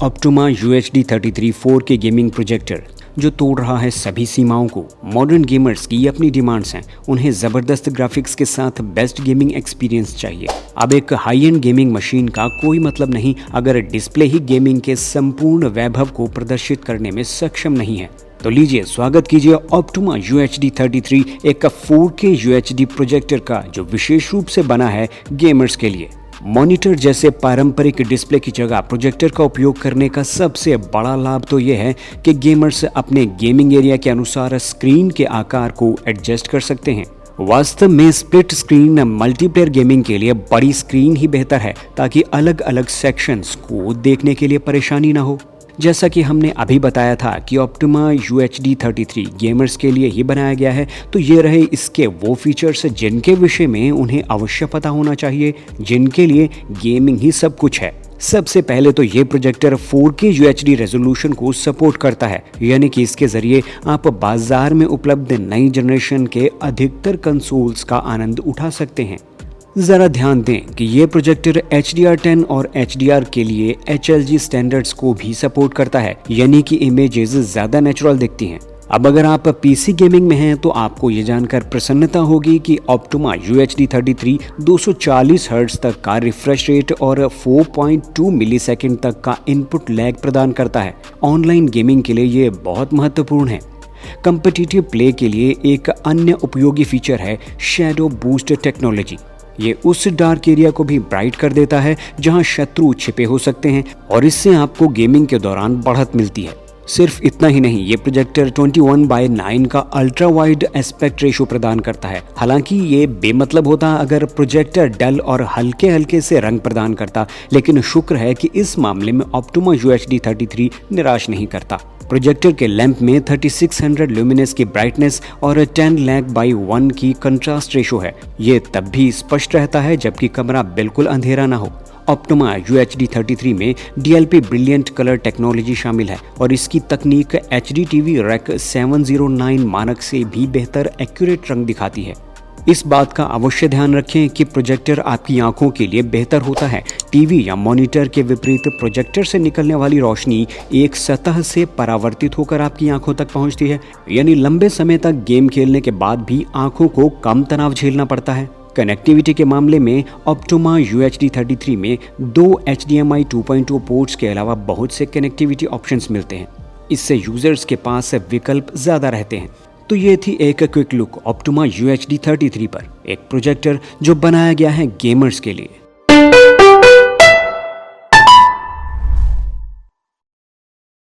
Optima UHD 33 4K gaming projector जो तोड़ रहा है सभी सीमाओं को। मॉडर्न गेमर्स की अपनी डिमांड्स हैं, उन्हें ज़बरदस्त ग्राफिक्स के साथ बेस्ट गेमिंग एक्सपीरियंस चाहिए। अब एक हाई एंड गेमिंग मशीन का कोई मतलब नहीं अगर डिस्प्ले ही गेमिंग के संपूर्ण वैभव को प्रदर्शित करने में सक्षम नहीं है। तो लीजिए स्वागत कीजिए ऑप्टिमा UHD 33 एक 4K UHD प्रोजेक्टर का, जो विशेष रूप से बना है गेमर्स के लिए। मॉनिटर जैसे पारंपरिक डिस्प्ले की जगह प्रोजेक्टर का उपयोग करने का सबसे बड़ा लाभ तो ये है कि गेमर्स अपने गेमिंग एरिया के अनुसार स्क्रीन के आकार को एडजस्ट कर सकते हैं। वास्तव में स्प्लिट स्क्रीन मल्टीप्लेयर गेमिंग के लिए बड़ी स्क्रीन ही बेहतर है, ताकि अलग अलग सेक्शंस को देखने के लिए परेशानी ना हो। जैसा कि हमने अभी बताया था कि ऑप्टिमा UHD 33 गेमर्स के लिए ही बनाया गया है, तो ये रहे इसके वो फीचर्स जिनके विषय में उन्हें अवश्य पता होना चाहिए, जिनके लिए गेमिंग ही सब कुछ है। सबसे पहले तो ये प्रोजेक्टर 4K UHD रेजोल्यूशन को सपोर्ट करता है, यानी कि इसके जरिए आप बाजार में उपलब्ध नई जनरेशन के अधिकतर कंसोल्स का आनंद उठा सकते हैं। ज़रा ध्यान दें कि ये प्रोजेक्टर HDR10 और HDR के लिए HLG स्टैंडर्ड्स को भी सपोर्ट करता है, यानी कि इमेजेस ज़्यादा नेचुरल दिखती हैं। अब अगर आप PC गेमिंग में हैं तो आपको ये जानकर प्रसन्नता होगी कि ऑप्टिमा UHD 33 240 हर्ट्ज तक का रिफ्रेश रेट और 4.2 मिलीसेकंड तक का इनपुट लैग प्रदान करता है। ऑनलाइन गेमिंग के लिए ये बहुत महत्वपूर्ण है। कॉम्पिटिटिव प्ले के लिए एक अन्य उपयोगी फीचर है शैडो बूस्ट टेक्नोलॉजी। ये उस डार्क एरिया को भी ब्राइट कर देता है जहां शत्रु छिपे हो सकते हैं, और इससे आपको गेमिंग के दौरान बढ़त मिलती है। सिर्फ इतना ही नहीं, ये प्रोजेक्टर 21:9 का अल्ट्रा वाइड एस्पेक्ट रेशो प्रदान करता है। हालांकि ये बेमतलब होता अगर प्रोजेक्टर डल और हल्के हल्के से रंग प्रदान करता, लेकिन शुक्र है कि इस मामले में ऑप्टिमा UHD 33 निराश नहीं करता। प्रोजेक्टर के लैंप में 3600 ल्यूमिनस की ब्राइटनेस और 10 लाख/1 की कंट्रास्ट रेशो है। ये तब भी स्पष्ट रहता है जबकि कमरा बिल्कुल अंधेरा ना हो। ऑप्टिमा UHD 33 में DLP ब्रिलियंट कलर टेक्नोलॉजी शामिल है, और इसकी तकनीक HDTV Rec 709 मानक से भी बेहतर एक्यूरेट रंग दिखाती है। इस बात का अवश्य ध्यान रखें कि प्रोजेक्टर आपकी आंखों के लिए बेहतर होता है। टीवी या मॉनिटर के विपरीत प्रोजेक्टर से निकलने वाली रोशनी एक सतह से परावर्तित होकर आपकी आंखों तक पहुंचती है, यानी लंबे समय तक गेम खेलने के बाद भी आंखों को कम तनाव झेलना पड़ता है। कनेक्टिविटी के मामले में ऑप्टिमा UHD 33 में 2 HDMI 2.2 पोर्ट्स के अलावा बहुत से कनेक्टिविटी ऑप्शंस मिलते हैं। इससे यूजर्स के पास विकल्प ज़्यादा रहते हैं। तो ये थी एक क्विक लुक ऑप्टिमा UHD 33 पर, एक प्रोजेक्टर जो बनाया गया है गेमर्स के लिए।